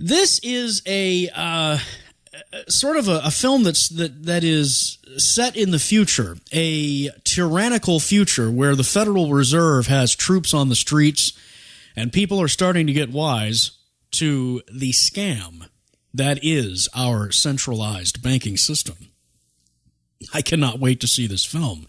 This is a sort of a film that is set in the future, a tyrannical future where the Federal Reserve has troops on the streets and people are starting to get wise to the scam that is our centralized banking system. I cannot wait to see this film.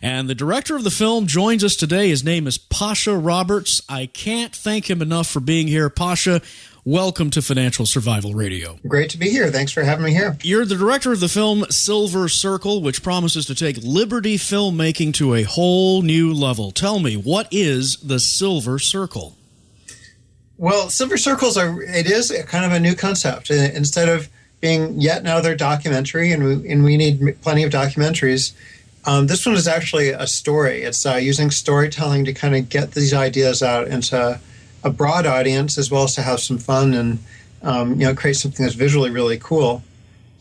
And the director of the film joins us today. His name is Pasha Roberts. I can't thank him enough for being here. Pasha, welcome to Financial Survival Radio. Great to be here. Thanks for having me here. You're the director of the film Silver Circle, which promises to take Liberty filmmaking to a whole new level. Tell me, what is the Silver Circle? Well, Silver Circles it is kind of a new concept. Instead of being yet another documentary, and we need plenty of documentaries, this one is actually a story. It's using storytelling to kind of get these ideas out into a broad audience, as well as to have some fun and create something that's visually really cool.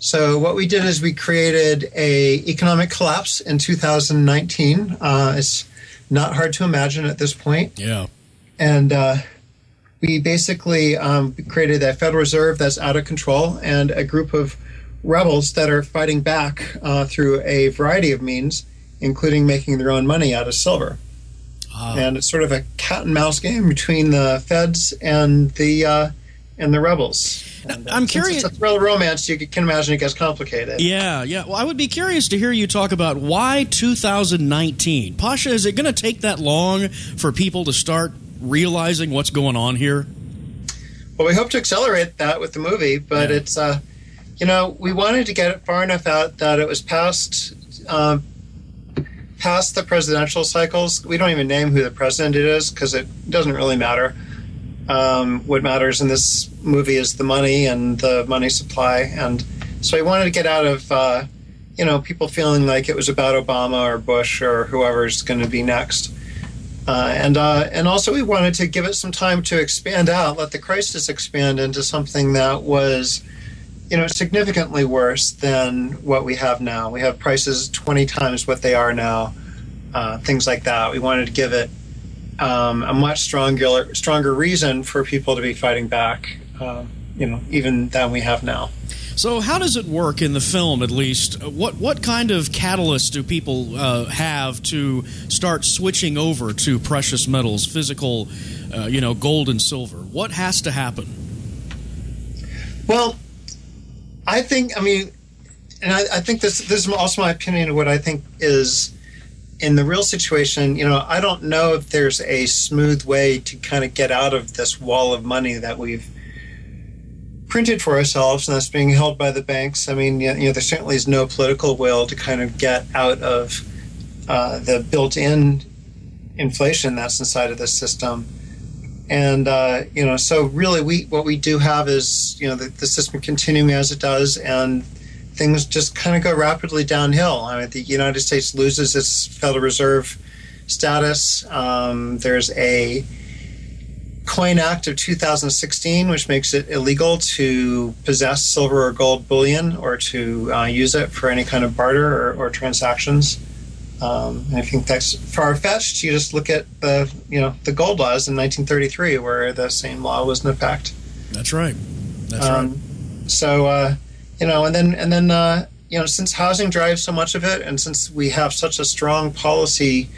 So what we did is we created a economic collapse in 2019. It's not hard to imagine at this point. Yeah. And we basically created a Federal Reserve that's out of control and a group of rebels that are fighting back through a variety of means, including making their own money out of silver. And it's sort of a cat and mouse game between the feds and the rebels. And, I'm curious. It's a thriller romance. You can imagine it gets complicated. Yeah. Well, I would be curious to hear you talk about why 2019. Pasha, is it going to take that long for people to start realizing what's going on here? Well, we hope to accelerate that with the movie, but it's we wanted to get it far enough out that it was past the presidential cycles. We don't even name who the president it is because it doesn't really matter. What matters in this movie is the money and the money supply. And so we wanted to get out of, people feeling like it was about Obama or Bush or whoever's going to be next. And also we wanted to give it some time to expand out, let the crisis expand into something that was significantly worse than what we have now. We have prices 20 times what they are now, things like that. We wanted to give it a much stronger reason for people to be fighting back, even than we have now. So how does it work in the film, at least? What kind of catalyst do people have to start switching over to precious metals, physical, gold and silver? What has to happen? Well, I think this is also my opinion of what I think is in the real situation. I don't know if there's a smooth way to kind of get out of this wall of money that we've printed for ourselves and that's being held by the banks. There certainly is no political will to kind of get out of the built-in inflation that's inside of this system. And, so really what we do have is, the system continuing as it does, and things just kind of go rapidly downhill. The United States loses its Federal Reserve status. There's a Coin Act of 2016, which makes it illegal to possess silver or gold bullion or to use it for any kind of barter or transactions. I think that's far-fetched. You just look at the gold laws in 1933, where the same law was in effect. That's right. Right. So, and then since housing drives so much of it, and since we have such a strong policy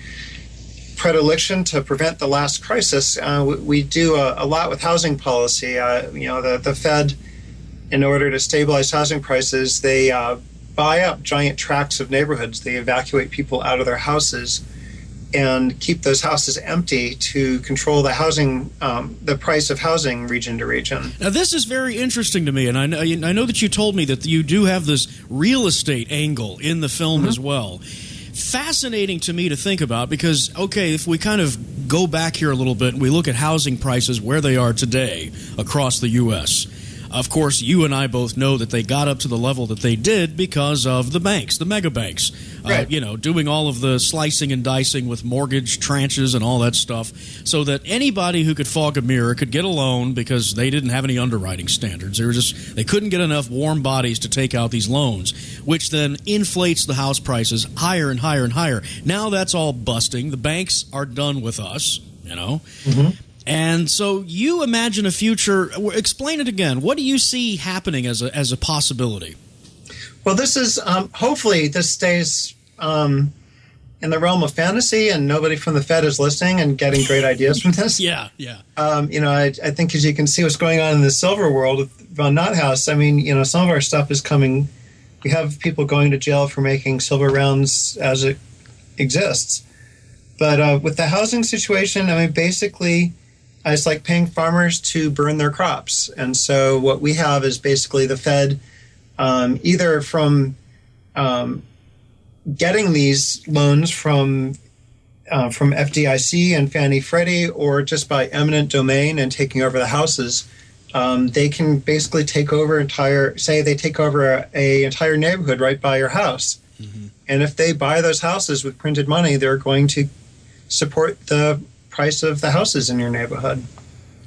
predilection to prevent the last crisis, we do a lot with housing policy. The Fed, in order to stabilize housing prices, they buy up giant tracts of neighborhoods. They evacuate people out of their houses and keep those houses empty to control the housing, the price of housing region to region. Now, this is very interesting to me, and I know that you told me that you do have this real estate angle in the film as well. Fascinating to me to think about because, okay, if we kind of go back here a little bit and we look at housing prices where they are today across the U.S., of course, you and I both know that they got up to the level that they did because of the banks, the mega banks, right. Doing all of the slicing and dicing with mortgage tranches and all that stuff so that anybody who could fog a mirror could get a loan because they didn't have any underwriting standards. They couldn't get enough warm bodies to take out these loans, which then inflates the house prices higher and higher and higher. Now that's all busting. The banks are done with us, Mm-hmm. And so you imagine a future. Explain it again. What do you see happening as a possibility? Well, this is hopefully this stays in the realm of fantasy, and nobody from the Fed is listening and getting great ideas from this. Yeah. I think as you can see what's going on in the silver world of Von Nothouse, I mean, some of our stuff is coming. We have people going to jail for making silver rounds as it exists. But with the housing situation, I mean, basically, it's like paying farmers to burn their crops. And so what we have is basically the Fed either from getting these loans from FDIC and Fannie Freddie, or just by eminent domain and taking over the houses. They can basically take over an entire neighborhood right by your house. Mm-hmm. And if they buy those houses with printed money, they're going to support the price of the houses in your neighborhood.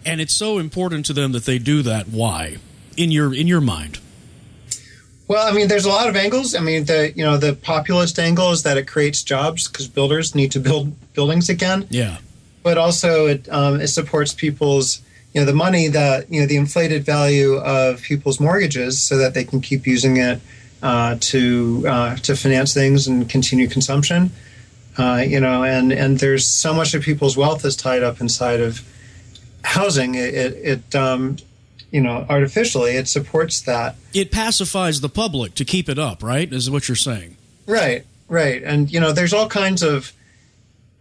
And it's so important to them that they do that. Why? In your mind? Well, I mean, there's a lot of angles. I mean, the populist angle is that it creates jobs because builders need to build buildings again. Yeah. But also it supports people's, the money that, the inflated value of people's mortgages so that they can keep using it to finance things and continue consumption. And there's so much of people's wealth is tied up inside of housing. Artificially, it supports that. It pacifies the public to keep it up, right? Is what you're saying. Right. And, there's all kinds of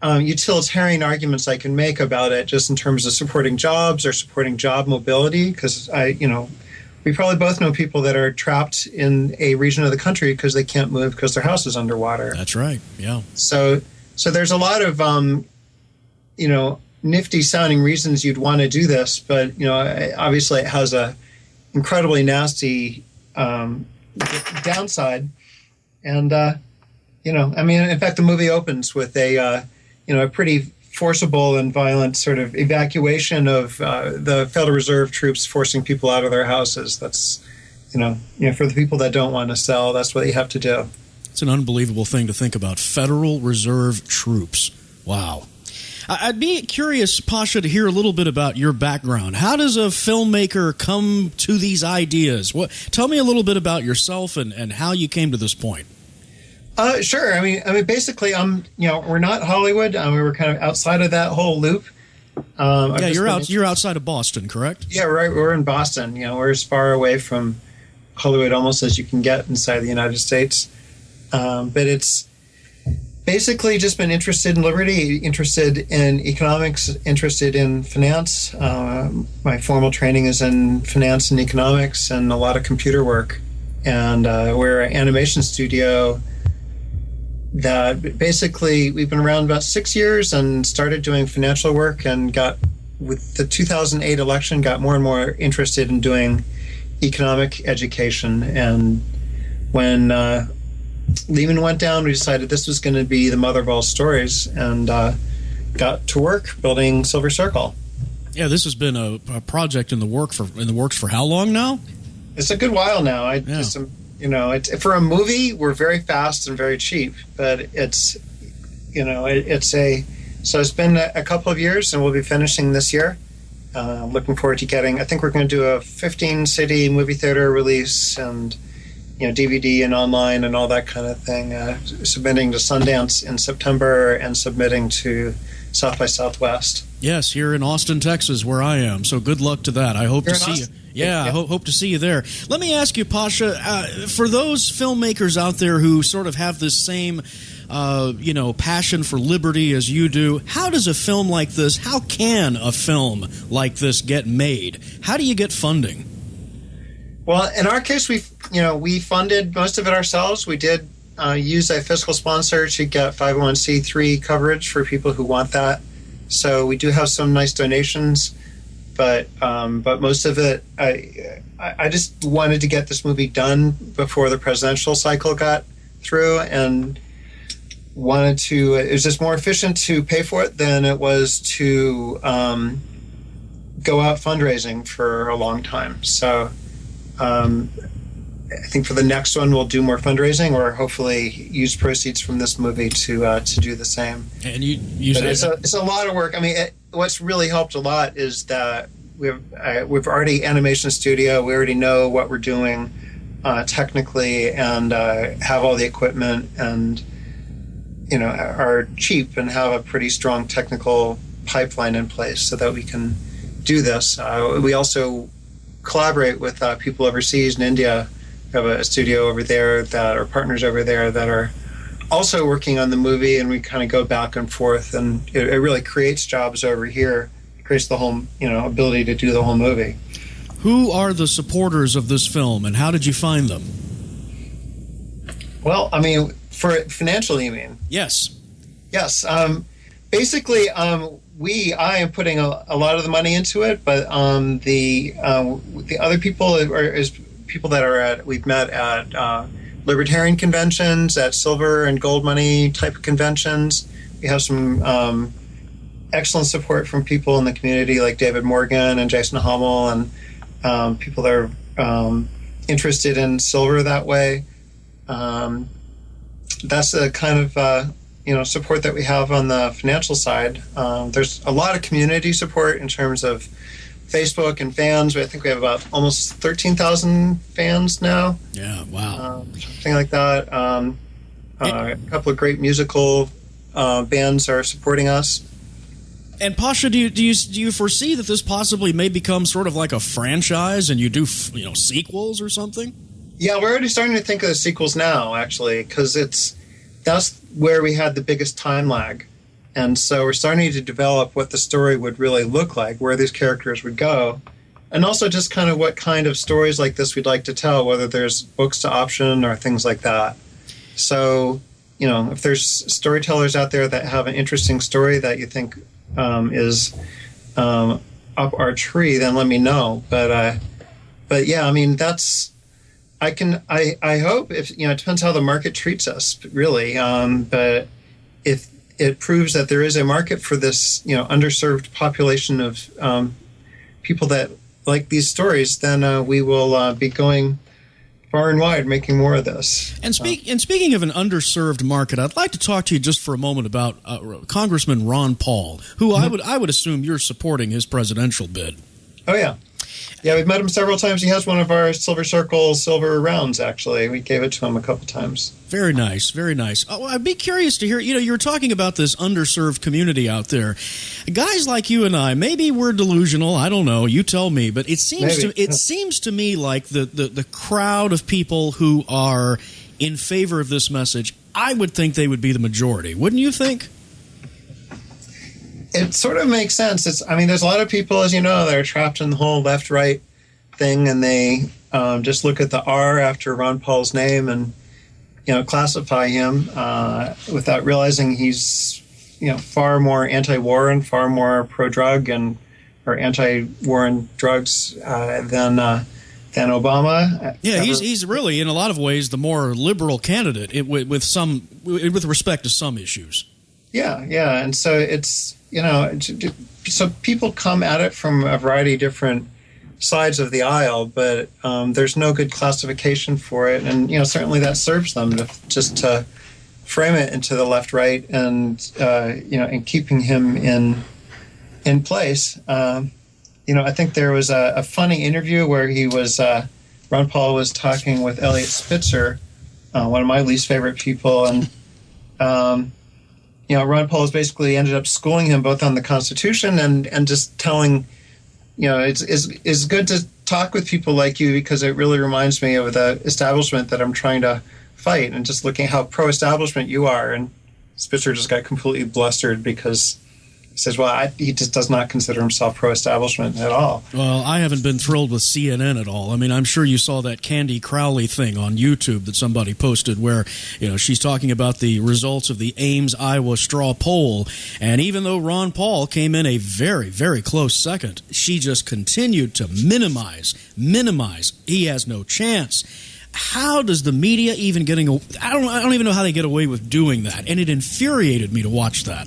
utilitarian arguments I can make about it just in terms of supporting jobs or supporting job mobility, because we probably both know people that are trapped in a region of the country because they can't move because their house is underwater. That's right. Yeah. So there's a lot of, nifty sounding reasons you'd want to do this, but, obviously it has a incredibly nasty downside. And, in fact, the movie opens with a pretty forcible and violent sort of evacuation of the Federal Reserve troops forcing people out of their houses. That's, for the people that don't want to sell, that's what you have to do. It's an unbelievable thing to think about. Federal Reserve troops. Wow. I'd be curious, Pasha, to hear a little bit about your background. How does a filmmaker come to these ideas? Tell me a little bit about yourself and how you came to this point. Sure. I mean, basically, we're not Hollywood. We were kind of outside of that whole loop. You're outside of Boston, correct? Yeah, right. We're in Boston. We're as far away from Hollywood almost as you can get inside the United States. But it's basically just been interested in liberty, interested in economics, interested in finance. My formal training is in finance and economics and a lot of computer work. And we're an animation studio that basically we've been around about 6 years and started doing financial work, and with the 2008 election, got more and more interested in doing economic education. And when Lehman went down, we decided this was going to be the mother of all stories, and got to work building Silver Circle. Yeah, this has been a project in the works for how long now? It's a good while now. It's for a movie, we're very fast and very cheap, but it's been a couple of years, and we'll be finishing this year. Looking forward to I think we're going to do a 15-city movie theater release, and DVD and online and all that kind of thing. Submitting to Sundance in September and submitting to South by Southwest. Yes, here in Austin, Texas, where I am. So good luck to that. I hope to see you. Yeah, I hope to see you there. Let me ask you, Pasha, for those filmmakers out there who sort of have this same, passion for liberty as you do, how does a film like this, how can a film like this get made? How do you get funding? Well, in our case, we funded most of it ourselves. We did use a fiscal sponsor to get 501c3 coverage for people who want that. So we do have some nice donations, but most of it, I just wanted to get this movie done before the presidential cycle got through, and it was just more efficient to pay for it than it was to go out fundraising for a long time. So, I think for the next one, we'll do more fundraising, or hopefully use proceeds from this movie to do the same. And you but said it's a lot of work. I mean, what's really helped a lot is that we've already animation studio. We already know what we're doing technically, and have all the equipment, and are cheap and have a pretty strong technical pipeline in place so that we can do this. We also collaborate with people overseas in India. We have a studio over there that are partners over there that are also working on the movie, and we kind of go back and forth, and it really creates jobs over here. It creates the whole, ability to do the whole movie. Who are the supporters of this film, and how did you find them? Well, I mean, for financially, you mean? Yes. Yes. Basically, I am putting a lot of the money into it, but the other people is people that we've met at libertarian conventions, at silver and gold money type of conventions. We have some excellent support from people in the community like David Morgan and Jason Hummel, and people that are interested in silver that way. That's the kind of support that we have on the financial side. There's a lot of community support in terms of Facebook and fans. I think we have about almost 13,000 fans now. Yeah, wow. Something like that. A couple of great musical bands are supporting us. And Pasha, do you foresee that this possibly may become sort of like a franchise, and you do sequels or something? Yeah, we're already starting to think of the sequels now, actually, because that's where we had the biggest time lag. And so we're starting to develop what the story would really look like, where these characters would go, and also just kind of what kind of stories like this we'd like to tell, whether there's books to option or things like that. So, if there's storytellers out there that have an interesting story that you think is up our tree, then let me know. But yeah, I mean, I hope if, it depends how the market treats us, really. But if it proves that there is a market for this, underserved population of people that like these stories, then we will be going far and wide making more of this. And speaking of an underserved market, I'd like to talk to you just for a moment about Congressman Ron Paul, who I would assume you're supporting his presidential bid. Oh, yeah. Yeah, we've met him several times. He has one of our Silver Circle silver rounds, actually. We gave it to him a couple times. Very nice, very nice. Oh, I'd be curious to hear, you were talking about this underserved community out there. Guys like you and I, maybe we're delusional, I don't know, you tell me, but it seems to me like the crowd of people who are in favor of this message, I would think they would be the majority. Wouldn't you think? It sort of makes sense. There's a lot of people, as you know, that are trapped in the whole left-right thing, and they just look at the R after Ron Paul's name and, classify him without realizing he's, far more anti-war and far more pro-drug or anti-war and drugs than Obama. Yeah, he's really, in a lot of ways, the more liberal candidate with respect to some issues. Yeah, and so it's, so people come at it from a variety of different sides of the aisle, but there's no good classification for it, and certainly that serves them to frame it into the left-right and and keeping him in place. I think there was a funny interview where Ron Paul was talking with Eliot Spitzer, one of my least favorite people, and Ron Paul has basically ended up schooling him both on the Constitution and just telling, it's good to talk with people like you because it really reminds me of the establishment that I'm trying to fight, and just looking at how pro-establishment you are. And Spitzer just got completely blustered because he says, he just does not consider himself pro-establishment at all. Well, I haven't been thrilled with CNN at all. I'm sure you saw that Candy Crowley thing on YouTube that somebody posted where, she's talking about the results of the Ames, Iowa straw poll. And even though Ron Paul came in a very, very close second, she just continued to minimize. He has no chance. How does the media even I don't even know how they get away with doing that. And it infuriated me to watch that.